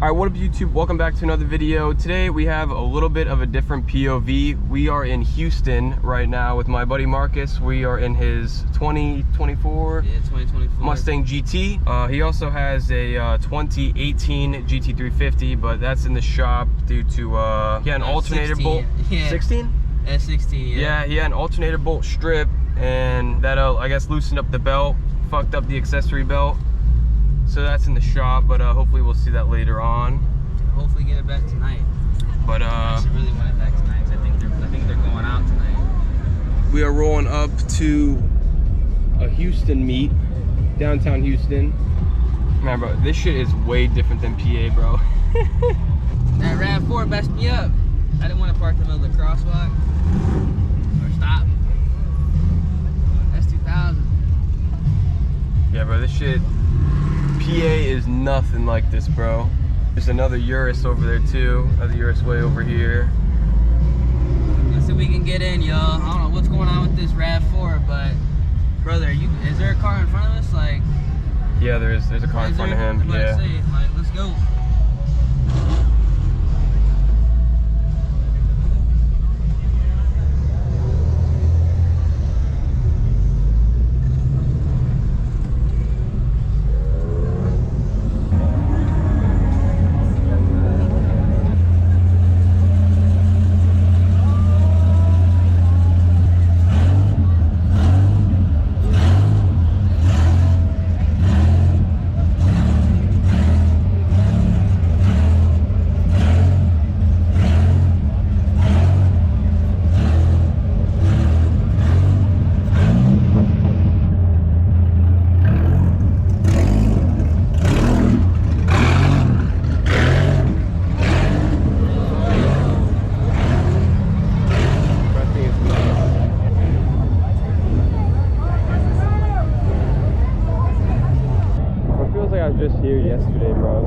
Alright, what up YouTube? Welcome back to another video. Today we have a little bit of a different POV. We are in Houston right now with my buddy Marcus. We are in his 2024 Mustang GT. He also has a 2018 GT350, but that's in the shop due to he had an alternator 16. bolt. Yeah. 16? S16, yeah. Yeah, he had an alternator bolt strip, and that I guess loosened up the belt, fucked up the accessory belt. So that's in the shop, but hopefully we'll see that later on. Hopefully get it back tonight. But I actually really want it back tonight. I think they're going out tonight. We are rolling up to a Houston meet, downtown Houston. Man, bro, this shit is way different than PA, bro. That RAV4 messed me up. I didn't want to park in the middle of the crosswalk or stop. That's 2000. Yeah, bro, this shit. PA is nothing like this, bro. There's another Urus over there too. Another Urus way over here. Let's see if we can get in, y'all. I don't know what's going on with this RAV4, but brother, is there a car in front of us? Like, yeah, there's a car in front of him. Yeah. Like, let's go. Just here yesterday, bro.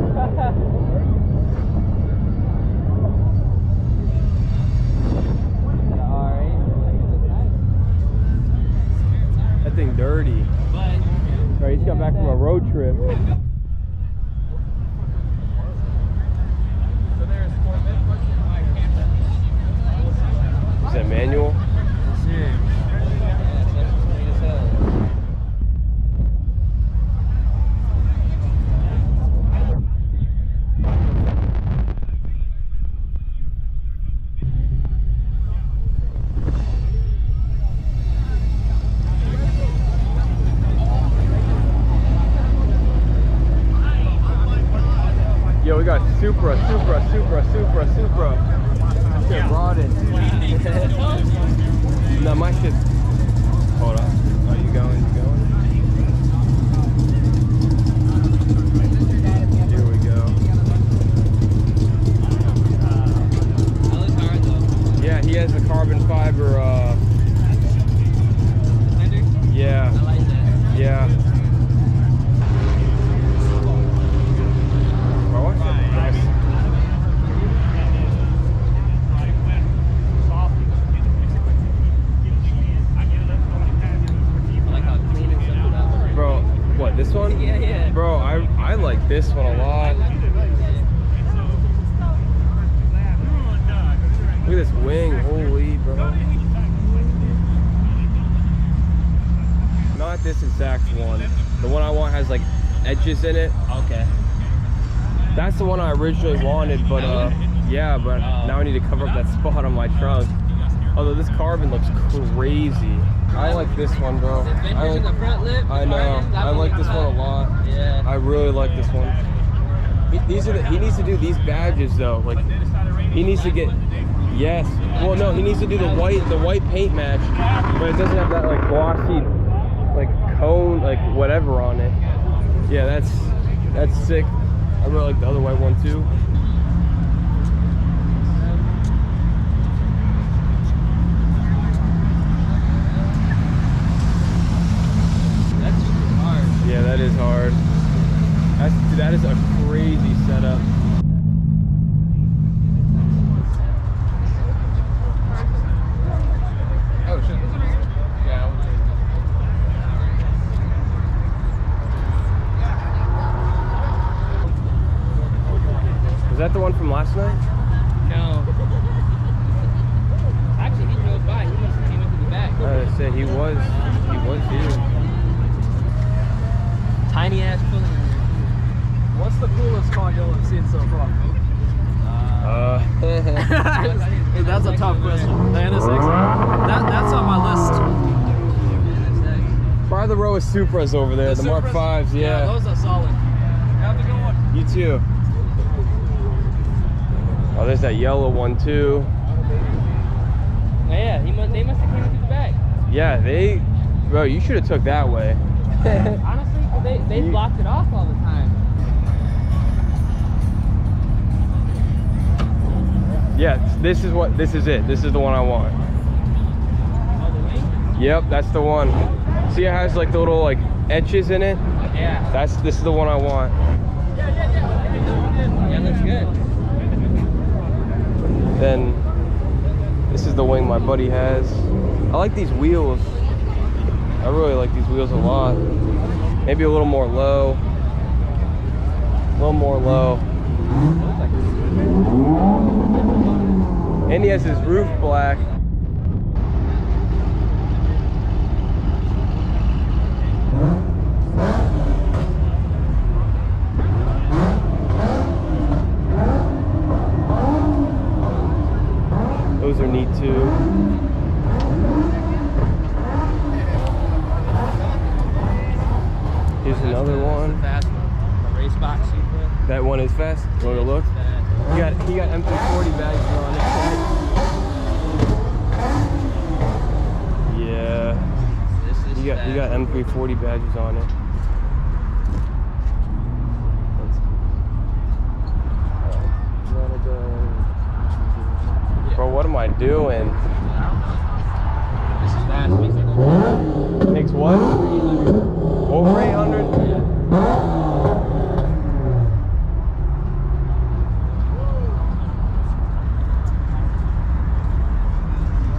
That thing dirty. Sorry, he's got back from a road trip. Is that manual? Yo, we got Supra. Shit brought it. No, my shit. Hold on. Oh, you going? Here we go. That looks hard though. Yeah, he has a carbon fiber. Defender? Yeah. I like that. Yeah. This one? Yeah. Bro, I like this one a lot. Look at this wing, holy bro. Not this exact one. The one I want has like edges in it. Okay. That's the one I originally wanted, but yeah, but now I need to cover up that spot on my trunk. Although this carbon looks crazy. I like this one, bro. The front lip, I know. I like this one a lot. Yeah. I really like this one. He needs to do these badges though. Like he needs to get. Yes. Well, no, he needs to do the white paint match, but it doesn't have that like glossy, like cone, like whatever on it. Yeah, that's sick. I really like the other white one too. Yeah, that is hard. That is a crazy setup. Oh shit. Yeah. that the one from last night? No. Actually, he drove by. He must have came into the back. I was gonna say he was here. Tiny ass pulling. What's the coolest car you'll have seen so far? That's a tough question. The NSX? That's on my list. Probably the row of Supras over there, the Mark Supras? 5s, yeah. Those are solid. Have a good one. You too. Oh, there's that yellow one too. Oh, yeah, they must have came into the back. Yeah, bro, you should have took that way. Honestly, they blocked it off all the time. Yeah, this is it. This is the one I want. Oh, the wing? Yep, that's the one. See, it has like the little like etches in it. Yeah. This is the one I want. Yeah, looks good. Then this is the wing my buddy has. I like these wheels. I really like these wheels a lot. Maybe a little more low. A little more low. And he has his roof black. Those are neat too. Here's another one. Fast one. The race box Supra. That one is fast. You want to look? He got MP40 badges on it. Yeah. He got MP40 badges on it. Bro, what am I doing? This is fast. Makes what? Over 800?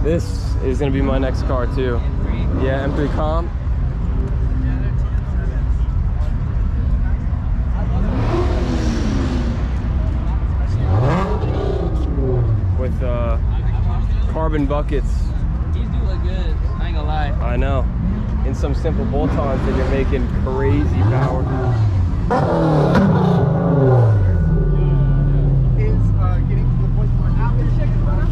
This is gonna be my next car too. M3. Yeah, M3 Comp. With carbon buckets. These do look good. I ain't gonna lie. I know. In some simple bolt-ons that you're making crazy power. Getting to the point where after checking better.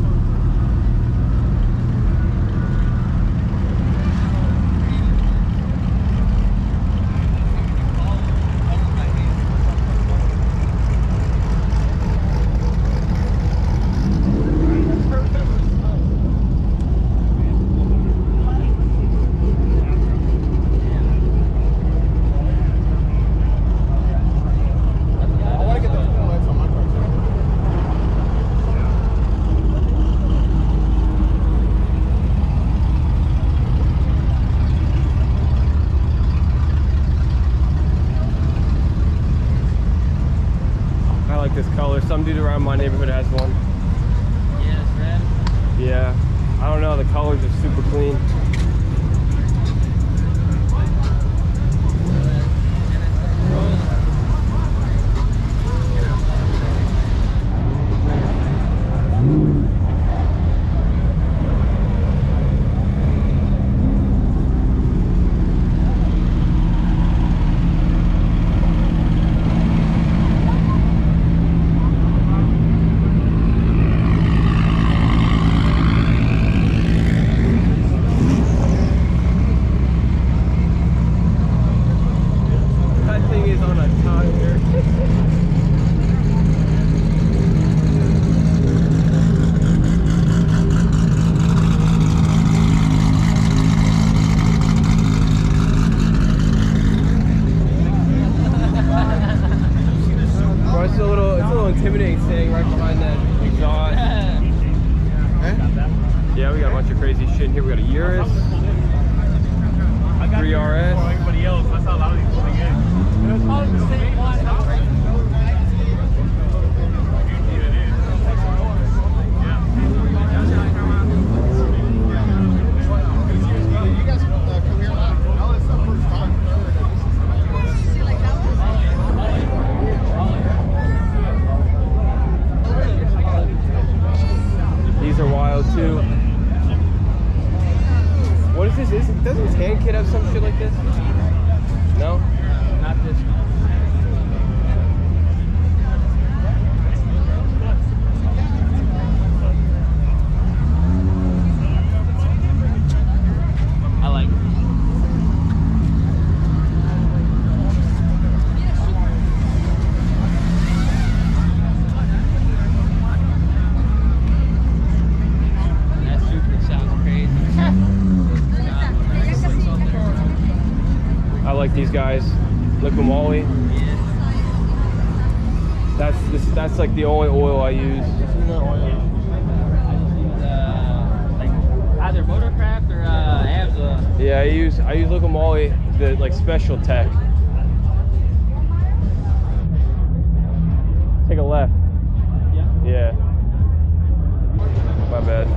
Some dude around my neighborhood has one. Yeah, it's red. Yeah. I don't know, the colors are super clean. Intimidating staying right behind that exhaust. Yeah, we got a bunch of crazy shit in here. We got a Urus, 3RS. Everybody else, that's how loud he's pulling in. It's probably the same one. You guys come here now. No, it's the first time. though too. What is this? Doesn't his hand kit have some shit like this? No? Not this one. I like it. That Supra sounds crazy. I like these guys. Liquid moly. Yeah. That's like the only oil I use. This is the oil. I just use like either Motorcraft or Absa. Yeah, I use liquid moly, the like special tech. Take a left. Yeah. Yeah. My bad.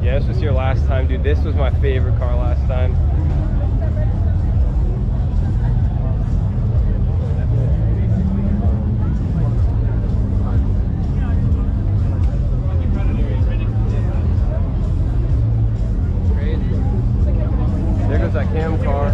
Yeah, this was here last time, dude. This was my favorite car last time. There goes that cam car.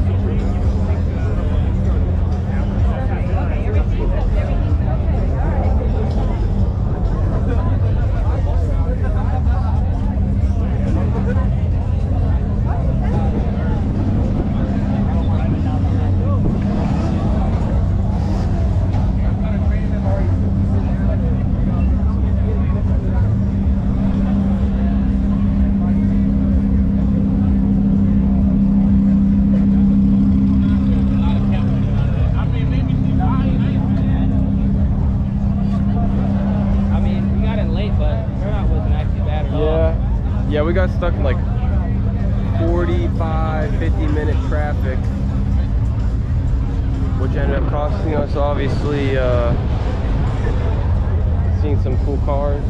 Yeah, we got stuck in like 45, 50-minute traffic, which ended up costing us, obviously, seeing some cool cars.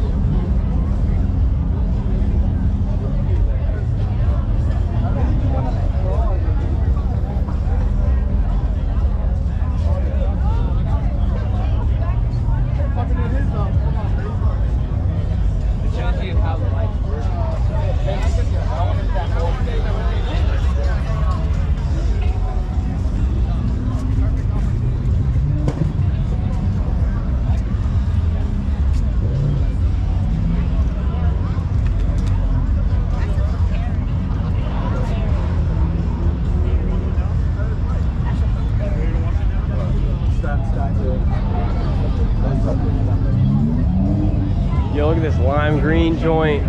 It shows you how the lights work. Yo, look at this lime green joint.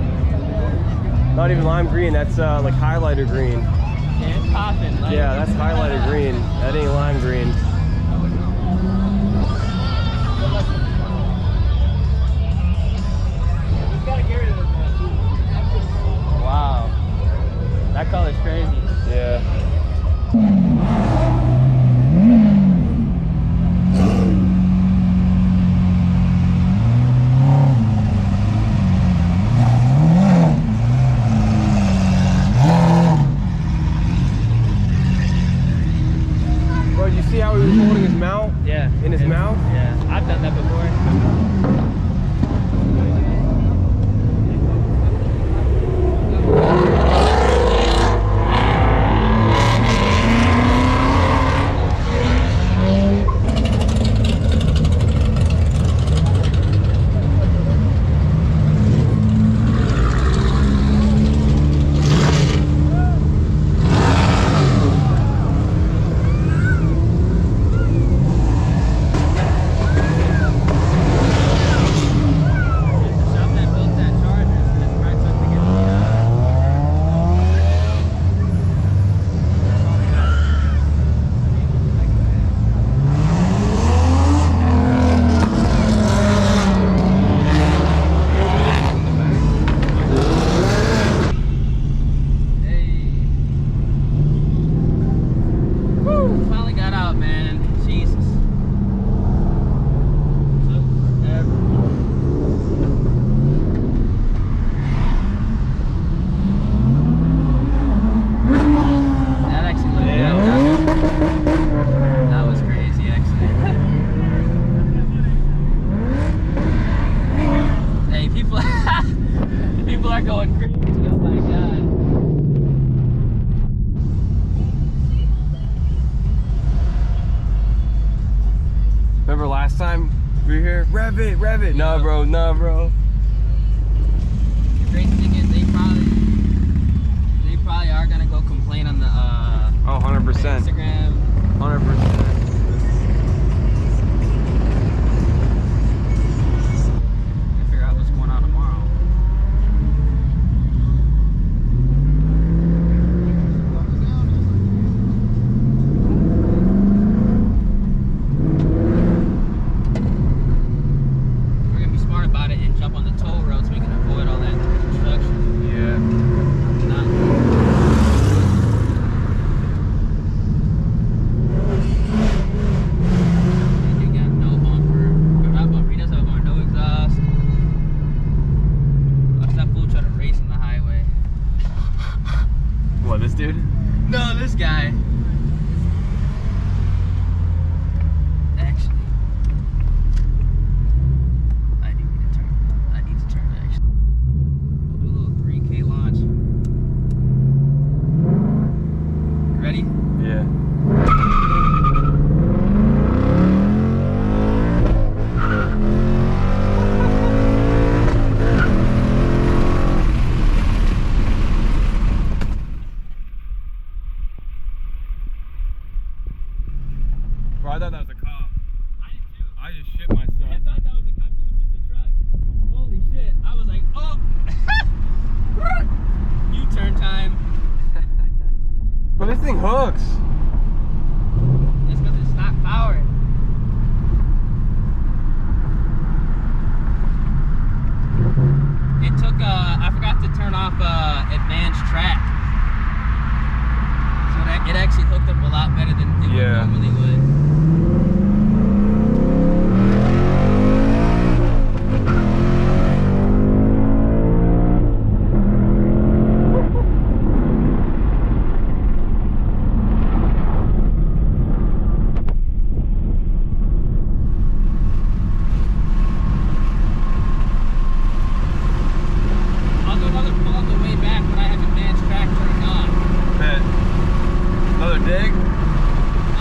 Not even lime green, that's like highlighter green. Yeah, it's popping. Like, Yeah, that's highlighter green. That ain't lime green. Wow. That color's crazy. Yeah. Bro, you see how he start going crazy. Oh my god. Remember last time we were here? Rev it, rev it. Nah, bro, nah, bro. The crazy thing is they probably are gonna go complain on the Oh, 100%. Instagram. 100%. Figure out what's going on tomorrow. We're gonna be smart about it and jump on the toll road so we can avoid all that construction. Yeah. Not he got no bumper, or not bumper, he doesn't have a bumper, no exhaust. Watch that fool try to race on the highway. What, this dude? No, this guy. Actually, I need to turn. Actually. We'll do a little 3K launch. You ready? Yeah. Bro, I thought that was a cop. I did too. I just shit myself. I thought that was a cop. It was just a truck. Holy shit! I was like, oh. U-turn time. But this thing hooks. It's because it's stock power. It took, I forgot to turn off advanced track. So that it actually hooked up a lot better than it Yeah. normally would. I'll do another pull on the way back when I have advanced track turned on. Bet. Another dig?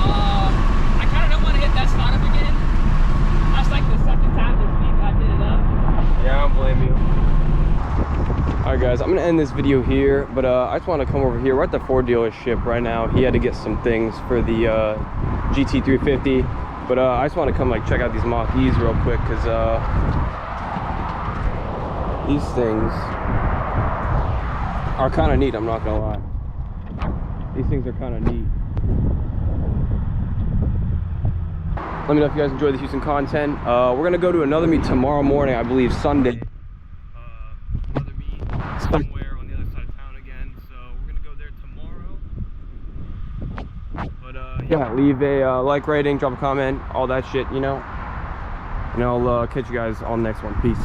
I kind of don't want to hit that startup again. That's like the second time this week I did it up. Yeah, I don't blame you. Alright guys, I'm gonna end this video here, but I just want to come over here. We're at the Ford dealership right now. He had to get some things for the GT350, but I just want to come like check out these Mach-E's real quick, because these things are kind of neat, I'm not gonna lie. These things are kind of neat. Let me know if you guys enjoy the Houston content. We're gonna go to another meet tomorrow morning, I believe Sunday. Another meet somewhere on the other side of town again, so we're gonna go there tomorrow. But yeah, leave a like, rating, drop a comment, all that shit, you know. And I'll catch you guys on the next one. Peace.